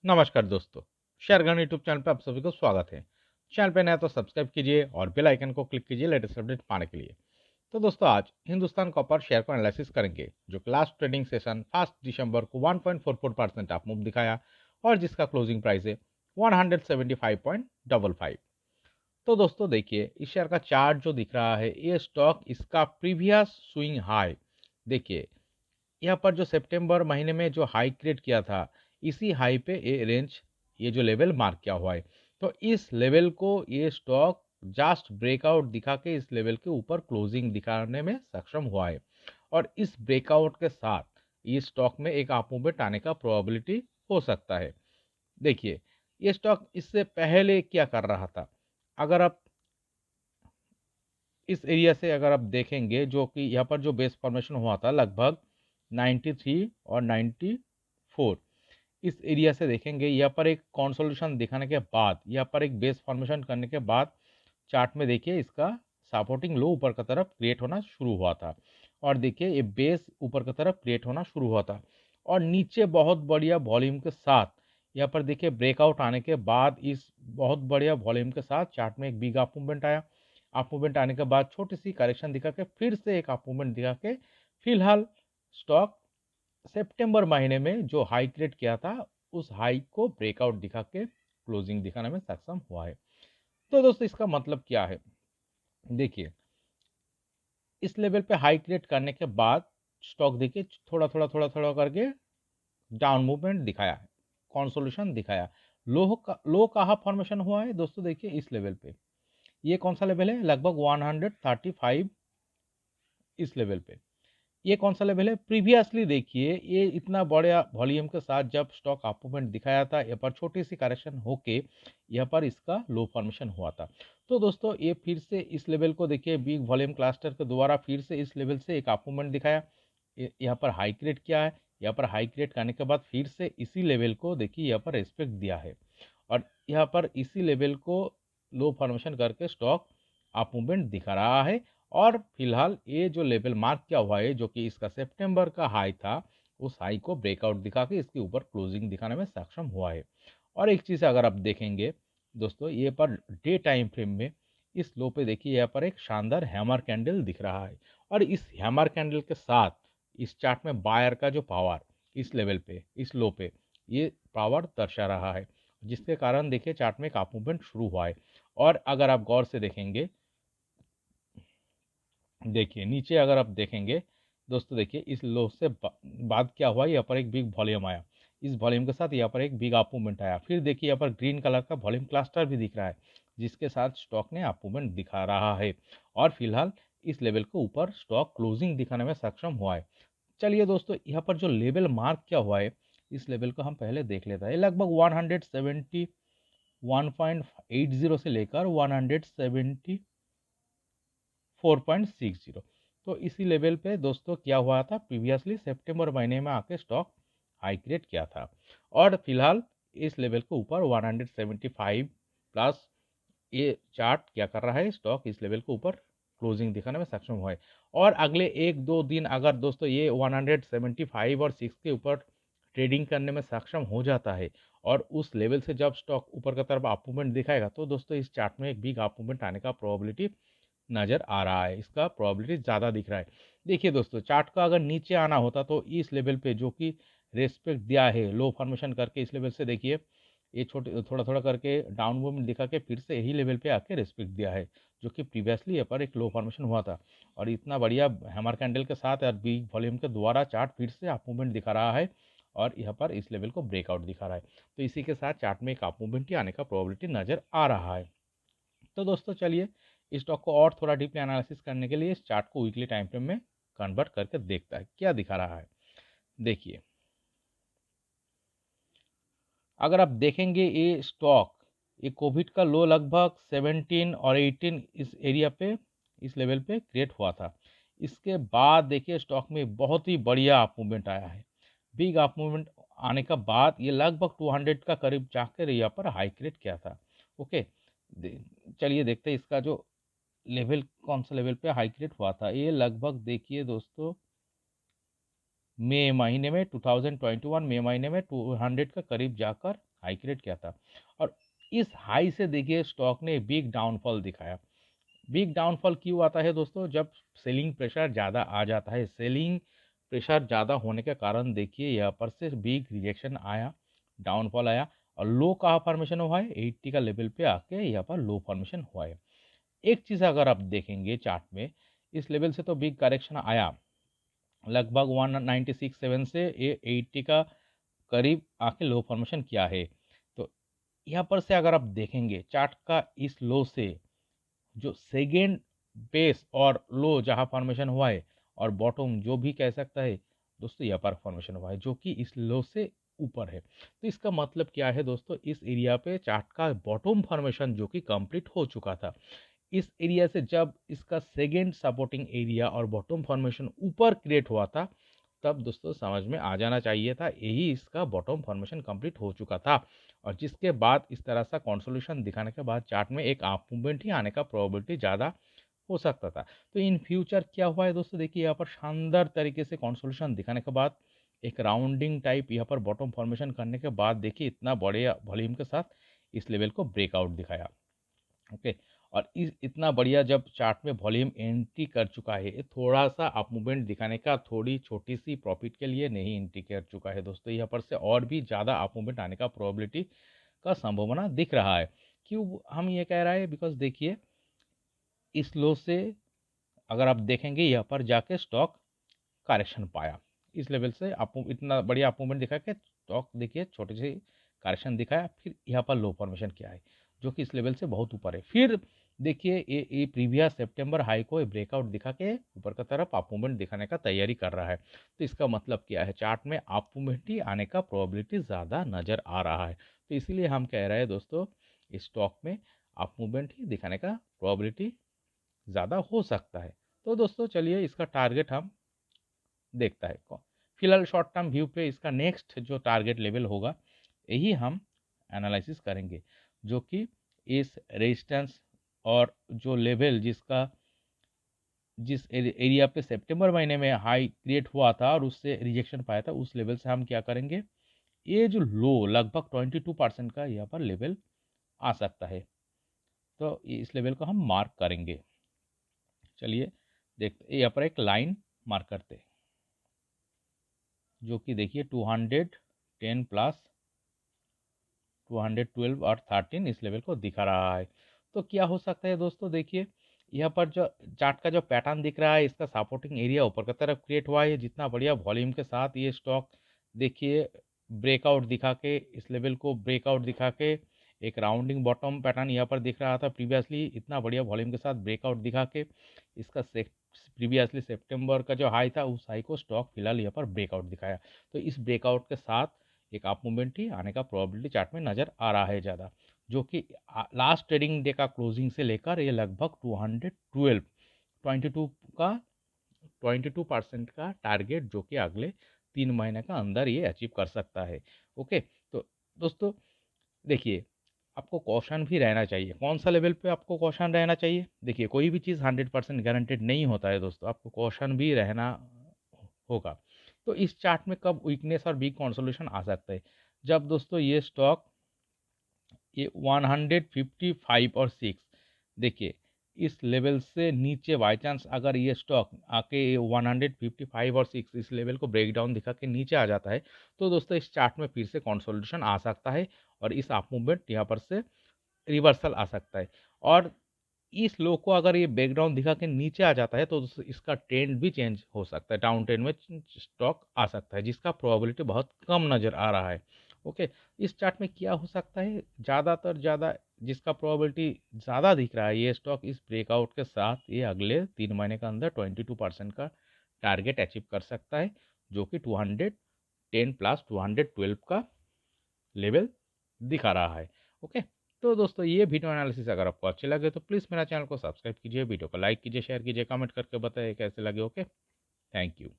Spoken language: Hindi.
नमस्कार दोस्तों, शेयरगन यूट्यूब चैनल पे आप सभी को स्वागत है। चैनल पे नया तो सब्सक्राइब कीजिए और बेल आइकन को क्लिक कीजिए लेटेस्ट अपडेट पाने के लिए। तो दोस्तों आज हिंदुस्तान कॉपर शेयर को एनालिसिस करेंगे जो कि लास्ट ट्रेडिंग सेशन 1 दिसंबर को 1.44% अप मूव दिखाया और जिसका क्लोजिंग प्राइस है 175.55। तो दोस्तों देखिए इस शेयर का चार्ट जो दिख रहा है ये स्टॉक इसका प्रीवियस स्विंग हाई देखिए यहाँ पर जो सितंबर महीने में जो हाई क्रिएट किया था, इसी हाई पे ये रेंज ये जो लेवल मार्क किया हुआ है। तो इस लेवल को ये स्टॉक जस्ट ब्रेकआउट दिखा के इस लेवल के ऊपर क्लोजिंग दिखाने में सक्षम हुआ है और इस ब्रेकआउट के साथ इस स्टॉक में एक अप मूवमेंट आने का प्रोबेबिलिटी हो सकता है। देखिए, ये स्टॉक इससे पहले क्या कर रहा था? अगर आप इस एरिया से अगर आप देखेंगे जो कि यहाँ पर जो बेस फॉर्मेशन हुआ था लगभग 93 और 94, इस एरिया से देखेंगे यहाँ पर एक कंसोलिडेशन दिखाने के बाद यहाँ पर एक बेस फॉर्मेशन करने के बाद चार्ट में देखिए इसका सपोर्टिंग लो ऊपर की तरफ क्रिएट होना शुरू हुआ था और देखिए ये बेस ऊपर की तरफ क्रिएट होना शुरू हुआ था और नीचे बहुत बढ़िया वॉल्यूम के साथ यहाँ पर देखिए ब्रेकआउट आने के बाद इस बहुत बढ़िया वॉल्यूम के साथ चार्ट में एक बिग अप मूवमेंट आया। अप मूवमेंट आने के बाद छोटी सी करेक्शन दिखा के फिर से एक अप मूवमेंट दिखा के फिलहाल स्टॉक सितंबर महीने में जो हाई क्रिएट किया था उस हाई को ब्रेकआउट दिखा के क्लोजिंग दिखाने में सक्षम हुआ है। तो दोस्तों इसका मतलब क्या है? देखिए इस लेवल पे हाई क्रिएट करने के बाद स्टॉक देखिए थोड़ा करके डाउन मूवमेंट दिखाया है, कंसोलिडेशन दिखाया। लो कहाँ फॉर्मेशन हुआ है दोस्तों? देखिए इस लेवल पे, ये कौन सा लेवल है? लगभग 135 इस लेवल पे। ये कौन सा लेवल है? प्रीवियसली देखिए ये इतना बड़ा वॉल्यूम के साथ जब स्टॉक अप मूवमेंट दिखाया था यहाँ पर छोटी सी करेक्शन होके यहाँ पर इसका लो फॉर्मेशन हुआ था। तो दोस्तों ये फिर से इस लेवल को देखिए बिग वॉल्यूम क्लस्टर के द्वारा फिर से इस लेवल से एक अप मूवमेंट दिखाया। यहाँ पर हाई क्रिएट किया है, यहाँ पर हाई क्रिएट करने के बाद फिर से इसी लेवल को देखिए यहाँ पर रेस्पेक्ट दिया है और यहाँ पर इसी लेवल को लो फॉर्मेशन करके स्टॉक अप मूवमेंट दिखा रहा है और फिलहाल ये जो लेवल मार्क किया हुआ है जो कि इसका सितंबर का हाई था उस हाई को ब्रेकआउट दिखा के इसके ऊपर क्लोजिंग दिखाने में सक्षम हुआ है। और एक चीज़ अगर आप देखेंगे दोस्तों ये पर डे टाइम फ्रेम में इस लो पे देखिए यहाँ पर एक शानदार हैमर कैंडल दिख रहा है और इस हैमर कैंडल के साथ इस चार्ट में बायर का जो पावर इस लेवल पे इस लो पे ये पावर दर्शा रहा है जिसके कारण देखिए चार्ट में एक अप मूवमेंट शुरू हुआ है। और अगर आप गौर से देखेंगे देखिए नीचे अगर आप देखेंगे दोस्तों देखिए इस लो से बाद क्या हुआ, यहाँ पर एक बिग वॉल्यूम आया, इस वॉल्यूम के साथ यहाँ पर एक बिग अप मूवमेंट आया, फिर देखिए यहाँ पर ग्रीन कलर का वॉल्यूम क्लस्टर भी दिख रहा है जिसके साथ स्टॉक ने अप मूवमेंट दिखा रहा है और फिलहाल इस लेवल के ऊपर स्टॉक क्लोजिंग दिखाने में सक्षम हुआ है। चलिए दोस्तों यहाँ पर जो लेवल मार्क क्या हुआ है इस लेवल को हम पहले देख लेते हैं। लगभग 171.80 से लेकर 174.60, तो इसी लेवल पे दोस्तों क्या हुआ था प्रीवियसली सितंबर महीने में आके स्टॉक हाई क्रिएट किया था और फिलहाल इस लेवल के ऊपर 175 प्लस ये चार्ट क्या कर रहा है, स्टॉक इस लेवल के ऊपर क्लोजिंग दिखाने में सक्षम हुआ है। और अगले एक दो दिन अगर दोस्तों ये 175 और 6 के ऊपर ट्रेडिंग करने में सक्षम हो जाता है और उस लेवल से जब स्टॉक ऊपर की तरफ अप मूवमेंट दिखाएगा तो दोस्तों इस चार्ट में एक बिग अप मूवमेंट आने का प्रोबेबिलिटी नज़र आ रहा है, इसका प्रोबेबिलिटी ज़्यादा दिख रहा है। देखिए दोस्तों चार्ट का अगर नीचे आना होता तो इस लेवल पे जो कि रेस्पेक्ट दिया है लो फॉर्मेशन करके इस लेवल से देखिए ये छोटे थोड़ा करके डाउन मूवमेंट दिखा के फिर से यही लेवल पे आके रेस्पेक्ट दिया है जो कि प्रीवियसली यहाँ पर एक लो फॉर्मेशन हुआ था और इतना बढ़िया हैमर कैंडल के साथ और बिग वॉल्यूम के द्वारा चार्ट फिर से अप मूवमेंट दिखा रहा है और यहाँ पर इस लेवल को ब्रेकआउट दिखा रहा है। तो इसी के साथ चार्ट में एक अप मूवमेंट ही आने का प्रोबेबिलिटी नज़र आ रहा है। तो दोस्तों चलिए इस स्टॉक को और थोड़ा डीपली एनालिसिस करने के लिए इस चार्ट को वीकली टाइम फ्रेम में कन्वर्ट करके देखता है क्या दिखा रहा है। देखिए अगर आप देखेंगे ये स्टॉक ये कोविड का लो लगभग 17 और 18 इस एरिया पे इस लेवल पे क्रिएट हुआ था। इसके बाद देखिए स्टॉक में बहुत ही बढ़िया अप मूवमेंट आया है। बिग अप मूवमेंट आने का बाद ये लगभग 200 का करीब जाकर यहाँ पर हाई क्रिएट किया था। ओके दे, चलिए देखते हैं इसका जो लेवल कौन सा लेवल पे हाई क्रिएट हुआ था। ये लगभग देखिए दोस्तों मई महीने में 2021 मई महीने में 200 का करीब जाकर हाई क्रिएट किया था और इस हाई से देखिए स्टॉक ने बिग डाउनफॉल दिखाया। बिग डाउनफॉल क्यों आता है दोस्तों? जब सेलिंग प्रेशर ज़्यादा आ जाता है। सेलिंग प्रेशर ज़्यादा होने के कारण देखिए यहाँ पर से बिग रिजेक्शन आया, डाउनफॉल आया और लो कहाँ फॉर्मेशन हुआ है? 80 का लेवल पे आके यहाँ पर लो फॉर्मेशन हुआ है। एक चीज़ अगर आप देखेंगे चार्ट में, इस लेवल से तो बिग करेक्शन आया, लगभग 196.7 से ये 80 का करीब आके लो फॉर्मेशन किया है। तो यहाँ पर से अगर आप देखेंगे चार्ट का इस लो से जो सेकेंड बेस और लो जहाँ फॉर्मेशन हुआ है और बॉटम जो भी कह सकता है दोस्तों, यहाँ पर फॉर्मेशन हुआ है जो कि इस लो से ऊपर है। तो इसका मतलब क्या है दोस्तों? इस एरिया पे चार्ट का बॉटम फॉर्मेशन जो कि कंप्लीट हो चुका था। इस एरिया से जब इसका सेकेंड सपोर्टिंग एरिया और बॉटम फॉर्मेशन ऊपर क्रिएट हुआ था, तब दोस्तों समझ में आ जाना चाहिए था यही इसका बॉटम फॉर्मेशन कंप्लीट हो चुका था और जिसके बाद इस तरह सा कंसोलिडेशन दिखाने के बाद चार्ट में एक अप मूवमेंट ही आने का प्रोबेबिलिटी ज़्यादा हो सकता था। तो इन फ्यूचर क्या हुआ है दोस्तों? देखिए यहाँ पर शानदार तरीके से कंसोलिडेशन दिखाने के बाद एक राउंडिंग टाइप यहाँ पर बॉटम फॉर्मेशन करने के बाद देखिए इतना बड़े वॉल्यूम के साथ इस लेवल को ब्रेकआउट दिखाया। ओके, और इस इतना बढ़िया जब चार्ट में वॉल्यूम एंट्री कर चुका है, ये थोड़ा सा अप मूवमेंट दिखाने का थोड़ी छोटी सी प्रॉफिट के लिए नहीं एंट्री कर चुका है दोस्तों, यहाँ पर से और भी ज़्यादा अप मूवमेंट आने का प्रोबेबिलिटी का संभावना दिख रहा है। क्यों हम ये कह रहा है? बिकॉज देखिए इस लो से अगर आप देखेंगे यहाँ पर जाके स्टॉक करेक्शन पाया, इस लेवल से आपको इतना बढ़िया अप मूवमेंट दिखा के स्टॉक देखिए छोटी सी करेक्शन दिखाया, फिर यहाँ पर लो फॉर्मेशन किया है जो कि इस लेवल से बहुत ऊपर है। फिर देखिए ये प्रीवियस सितंबर हाई को ब्रेकआउट दिखा के ऊपर की तरफ अप मूवमेंट दिखाने का तैयारी कर रहा है। तो इसका मतलब क्या है? चार्ट में अप मूवमेंट ही आने का प्रोबेबिलिटी ज़्यादा नज़र आ रहा है। तो इसीलिए हम कह रहे हैं दोस्तों इस स्टॉक में अप मूवमेंट ही दिखाने का प्रोबेबिलिटी ज़्यादा हो सकता है। तो दोस्तों चलिए इसका टारगेट हम देखता है कौन। फिलहाल शॉर्ट टर्म व्यू पे इसका नेक्स्ट जो टारगेट लेवल होगा यही हम एनालिसिस करेंगे, जो कि इस रेजिस्टेंस और जो लेवल जिस एरिया पे सितंबर महीने में हाई क्रिएट हुआ था और उससे रिजेक्शन पाया था, उस लेवल से हम क्या करेंगे, ये जो लो लगभग 22% का यहाँ पर लेवल आ सकता है, तो इस लेवल को हम मार्क करेंगे। चलिए देखते, यहाँ पर एक लाइन मार्क करते हैं जो कि देखिए 210 प्लस 212 और 13 इस लेवल को दिखा रहा है। तो क्या हो सकता है दोस्तों? देखिए यहाँ पर जो चार्ट का जो पैटर्न दिख रहा है, इसका सपोर्टिंग एरिया ऊपर की तरफ क्रिएट हुआ है, जितना बढ़िया वॉल्यूम के साथ ये स्टॉक देखिए ब्रेकआउट दिखा के इस लेवल को ब्रेकआउट दिखा के एक राउंडिंग बॉटम पैटर्न यहाँ पर दिख रहा था प्रीवियसली, इतना बढ़िया वॉल्यूम के साथ ब्रेकआउट दिखा के इसका प्रीवियसली सितंबर का जो हाई था उस हाई को स्टॉक फिलहाल यहाँ पर ब्रेकआउट दिखाया। तो इस ब्रेकआउट के साथ एक अप मूवमेंट ही आने का प्रोबेबिलिटी चार्ट में नज़र आ रहा है ज़्यादा, जो कि लास्ट ट्रेडिंग डे का क्लोजिंग से लेकर ये लगभग 22 का 22% का टारगेट जो कि अगले 3 महीने का अंदर ये अचीव कर सकता है। ओके, तो दोस्तों देखिए आपको कॉशन भी रहना चाहिए। कौन सा लेवल पे आपको कॉशन रहना चाहिए? देखिए कोई भी चीज़ 100% गारंटेड नहीं होता है दोस्तों, आपको कॉशन भी रहना होगा। तो इस चार्ट में कब वीकनेस और बिग कंसोलिडेशन आ सकता है? जब दोस्तों ये स्टॉक ये 155 और 6 देखिए इस लेवल से नीचे बाई चांस अगर ये स्टॉक आके 155 और 6 इस लेवल को ब्रेक डाउन दिखा के नीचे आ जाता है, तो दोस्तों इस चार्ट में फिर से कंसोलिडेशन आ सकता है और इस अप मूवमेंट यहाँ पर से रिवर्सल आ सकता है। और इस लो को अगर ये बैकग्राउंड दिखा के नीचे आ जाता है, तो इसका ट्रेंड भी चेंज हो सकता है, डाउन ट्रेंड में स्टॉक आ सकता है, जिसका प्रोबेबिलिटी बहुत कम नज़र आ रहा है। ओके, इस चार्ट में क्या हो सकता है? ज़्यादातर ज़्यादा जिसका प्रोबेबिलिटी ज़्यादा दिख रहा है, ये स्टॉक इस ब्रेकआउट के साथ ये अगले 3 महीने के अंदर 22% का टारगेट अचीव कर सकता है, जो कि 210 प्लस 212 का लेवल दिखा रहा है। ओके, तो दोस्तों ये वीडियो एनालिसिस अगर आपको अच्छे लगे तो प्लीज़ मेरा चैनल को सब्सक्राइब कीजिए, वीडियो को लाइक कीजिए, शेयर कीजिए, कमेंट करके बताइए कैसे लगे। Okay, thank you.